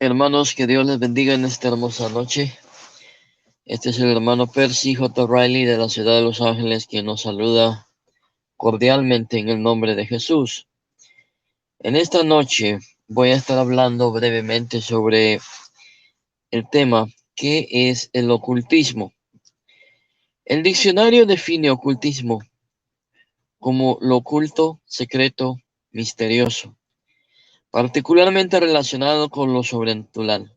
Hermanos, que Dios les bendiga en esta hermosa noche. Este es el hermano Percy J. Riley de la ciudad de Los Ángeles, quien nos saluda cordialmente en el nombre de Jesús. En esta noche voy a estar hablando brevemente sobre el tema ¿qué es el ocultismo? El diccionario define ocultismo como lo oculto, secreto, misterioso, particularmente relacionado con lo sobrenatural.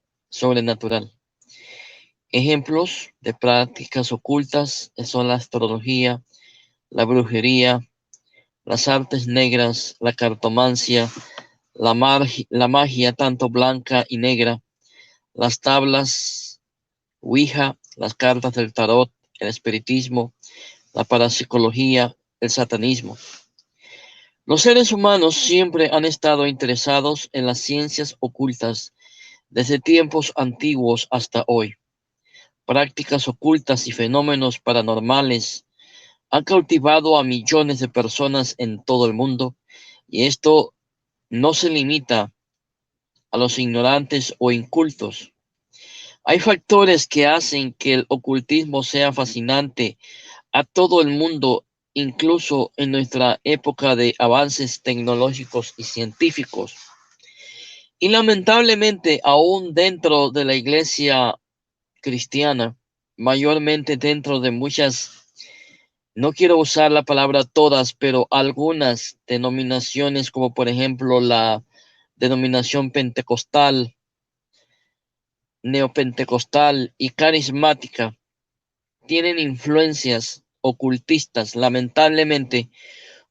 Ejemplos de prácticas ocultas son la astrología, la brujería, las artes negras, la cartomancia, la magia tanto blanca y negra, las tablas, Ouija, las cartas del tarot, el espiritismo, la parapsicología, el satanismo. Los seres humanos siempre han estado interesados en las ciencias ocultas desde tiempos antiguos hasta hoy. Prácticas ocultas y fenómenos paranormales han cautivado a millones de personas en todo el mundo, y esto no se limita a los ignorantes o incultos. Hay factores que hacen que el ocultismo sea fascinante a todo el mundo, incluso en nuestra época de avances tecnológicos y científicos. Y lamentablemente, aún dentro de la iglesia cristiana, mayormente dentro de muchas, no quiero usar la palabra todas, pero algunas denominaciones, como por ejemplo la denominación pentecostal, neopentecostal y carismática, tienen influencias ocultistas. Lamentablemente,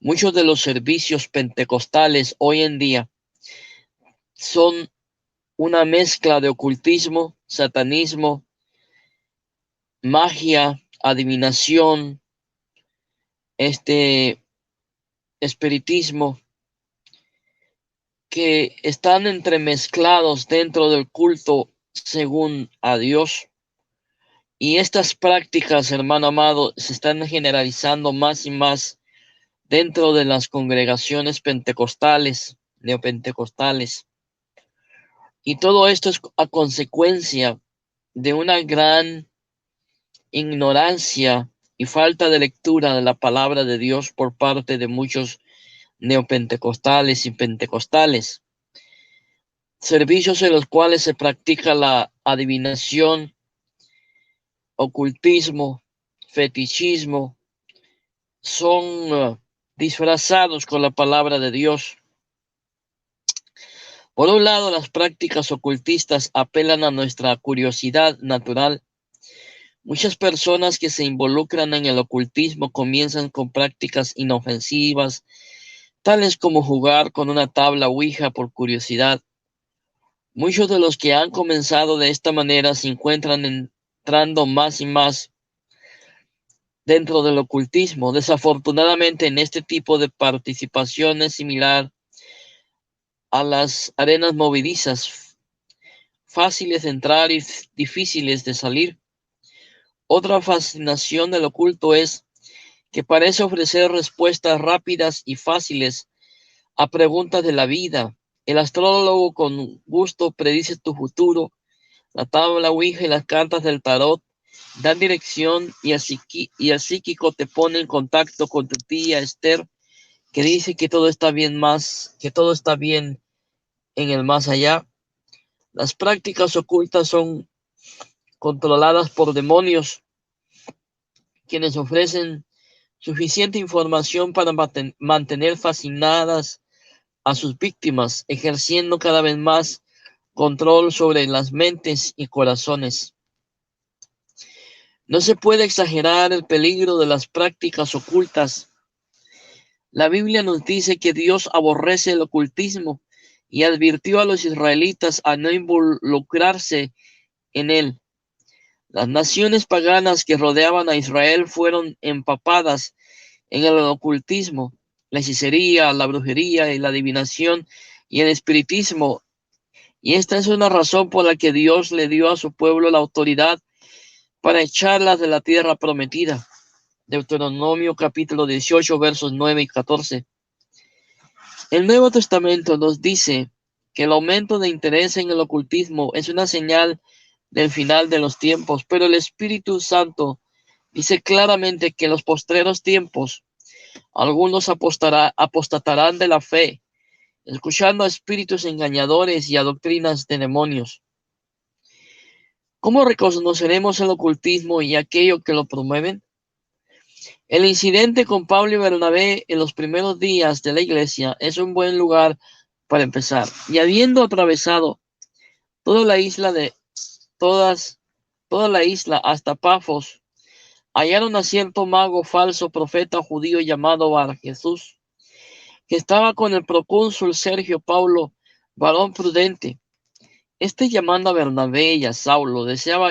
muchos de los servicios pentecostales hoy en día son una mezcla de ocultismo, satanismo, magia, adivinación, espiritismo, que están entremezclados dentro del culto según a Dios. Y estas prácticas, hermano amado, se están generalizando más y más dentro de las congregaciones pentecostales, neopentecostales. Y todo esto es a consecuencia de una gran ignorancia y falta de lectura de la palabra de Dios por parte de muchos neopentecostales y pentecostales. Servicios en los cuales se practica la adivinación, ocultismo, fetichismo, son disfrazados con la palabra de Dios. Por un lado, las prácticas ocultistas apelan a nuestra curiosidad natural. Muchas personas que se involucran en el ocultismo comienzan con prácticas inofensivas, tales como jugar con una tabla Ouija por curiosidad. Muchos de los que han comenzado de esta manera se encuentran entrando más y más dentro del ocultismo. Desafortunadamente, en este tipo de participación es similar a las arenas movedizas, fáciles de entrar y difíciles de salir. Otra fascinación del oculto es que parece ofrecer respuestas rápidas y fáciles a preguntas de la vida. El astrólogo con gusto predice tu futuro. La tabla Ouija y las cartas del tarot dan dirección y el psíquico te pone en contacto con tu tía Esther, que dice que todo está bien que todo está bien en el más allá. Las prácticas ocultas son controladas por demonios, quienes ofrecen suficiente información para mantener fascinadas a sus víctimas, ejerciendo cada vez más control sobre las mentes y corazones. No se puede exagerar el peligro de las prácticas ocultas. La Biblia nos dice que Dios aborrece el ocultismo y advirtió a los israelitas a no involucrarse en él. Las naciones paganas que rodeaban a Israel fueron empapadas en el ocultismo, la hechicería, la brujería y la adivinación y el espiritismo. Y esta es una razón por la que Dios le dio a su pueblo la autoridad para echarlas de la tierra prometida. Deuteronomio capítulo 18, versos 9 y 14. El Nuevo Testamento nos dice que el aumento de interés en el ocultismo es una señal del final de los tiempos, pero el Espíritu Santo dice claramente que en los postreros tiempos algunos apostatarán de la fe, escuchando a espíritus engañadores y a doctrinas de demonios. ¿Cómo reconoceremos el ocultismo y aquello que lo promueven? El incidente con Pablo y Bernabé en los primeros días de la iglesia es un buen lugar para empezar. Y habiendo atravesado toda la isla toda la isla hasta Pafos, hallaron a cierto mago falso profeta judío llamado Bar Jesús, que estaba con el procónsul Sergio Paulo, varón prudente. Este, llamando a Bernabé y a Saulo, deseaba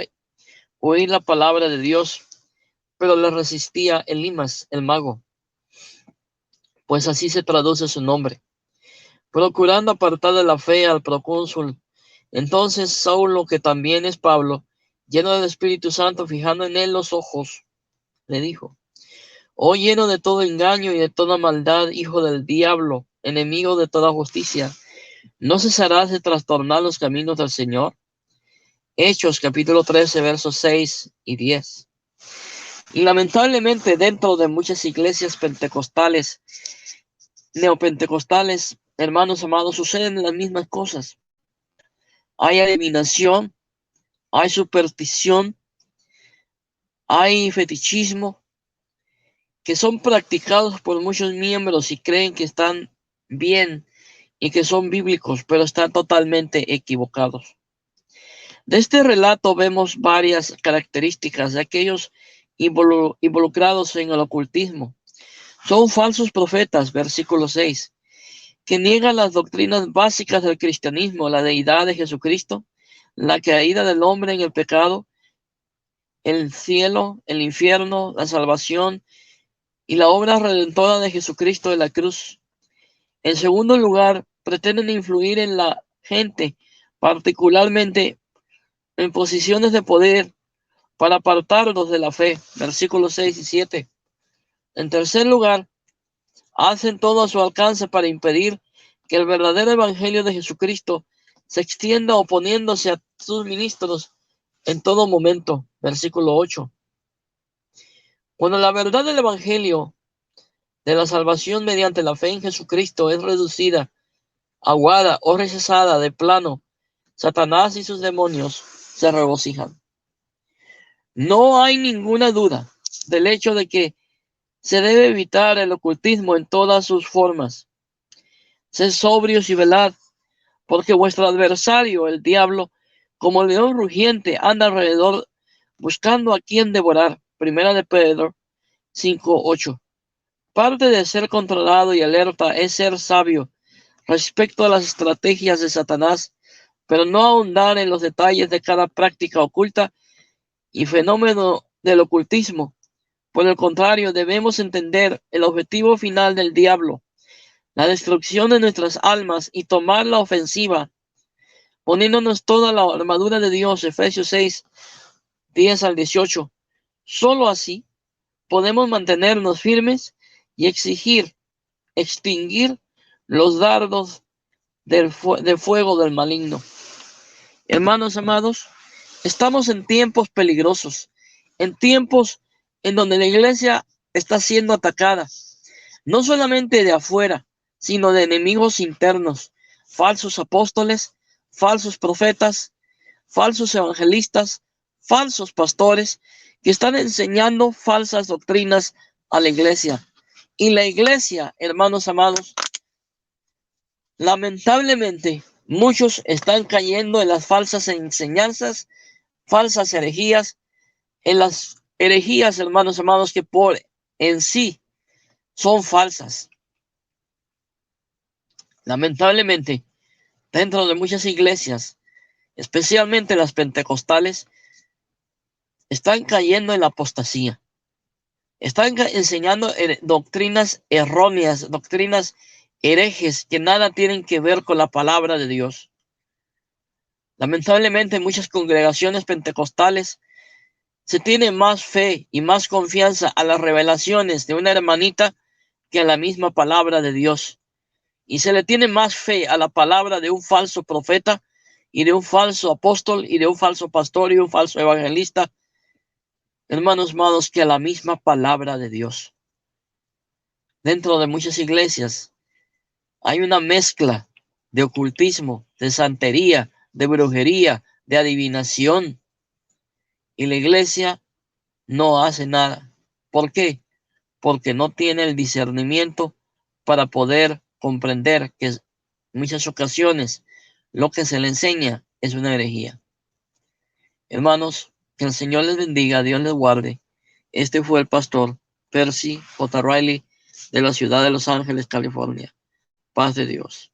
oír la palabra de Dios, pero le resistía Elimas, el mago, pues así se traduce su nombre, procurando apartar de la fe al procónsul. Entonces Saulo, que también es Pablo, lleno del Espíritu Santo, fijando en él los ojos, le dijo: Oh, lleno de todo engaño y de toda maldad, hijo del diablo, enemigo de toda justicia, ¿no cesarás de trastornar los caminos del Señor? Hechos capítulo 13, versos 6 y 10. Y lamentablemente dentro de muchas iglesias pentecostales, neopentecostales, hermanos amados, suceden las mismas cosas. Hay adivinación, hay superstición, hay fetichismo, que son practicados por muchos miembros y creen que están bien y que son bíblicos, pero están totalmente equivocados. De este relato vemos varias características de aquellos involucrados en el ocultismo. Son falsos profetas, versículo 6, que niegan las doctrinas básicas del cristianismo, la deidad de Jesucristo, la caída del hombre en el pecado, el cielo, el infierno, la salvación y la obra redentora de Jesucristo de la cruz. En segundo lugar, pretenden influir en la gente, particularmente en posiciones de poder, para apartarlos de la fe, versículos 6 y 7. En tercer lugar, hacen todo a su alcance para impedir que el verdadero evangelio de Jesucristo se extienda, oponiéndose a sus ministros en todo momento, versículo 8. Cuando la verdad del evangelio de la salvación mediante la fe en Jesucristo es reducida, aguada o rechazada de plano, Satanás y sus demonios se regocijan. No hay ninguna duda del hecho de que se debe evitar el ocultismo en todas sus formas. Sed sobrios y velad, porque vuestro adversario, el diablo, como león rugiente, anda alrededor buscando a quien devorar. Primera de Pedro 5:8. Parte de ser controlado y alerta es ser sabio respecto a las estrategias de Satanás, pero no ahondar en los detalles de cada práctica oculta y fenómeno del ocultismo. Por el contrario, debemos entender el objetivo final del diablo, la destrucción de nuestras almas, y tomar la ofensiva, poniéndonos toda la armadura de Dios, Efesios 6, 10 al 18. Solo así podemos mantenernos firmes y extinguir los dardos de fuego del maligno. Hermanos amados, estamos en tiempos peligrosos, en tiempos en donde la iglesia está siendo atacada, no solamente de afuera, sino de enemigos internos, falsos apóstoles, falsos profetas, falsos evangelistas, falsos pastores, que están enseñando falsas doctrinas a la iglesia. Y la iglesia, hermanos amados, lamentablemente, muchos están cayendo en las falsas enseñanzas, falsas herejías, en las herejías, hermanos amados, que por en sí son falsas. Lamentablemente, dentro de muchas iglesias, especialmente las pentecostales, están cayendo en la apostasía. Están enseñando doctrinas erróneas, doctrinas herejes que nada tienen que ver con la palabra de Dios. Lamentablemente, en muchas congregaciones pentecostales se tiene más fe y más confianza a las revelaciones de una hermanita que a la misma palabra de Dios. y se le tiene más fe a la palabra de un falso profeta y de un falso apóstol y de un falso pastor y un falso evangelista, hermanos amados, que a la misma palabra de Dios. Dentro de muchas iglesias hay una mezcla de ocultismo, de santería, de brujería, de adivinación, y la iglesia no hace nada. ¿Por qué? Porque no tiene el discernimiento para poder comprender que en muchas ocasiones lo que se le enseña es una herejía. Hermanos, que el Señor les bendiga, Dios les guarde. Este fue el pastor Percy J. Riley de la ciudad de Los Ángeles, California. Paz de Dios.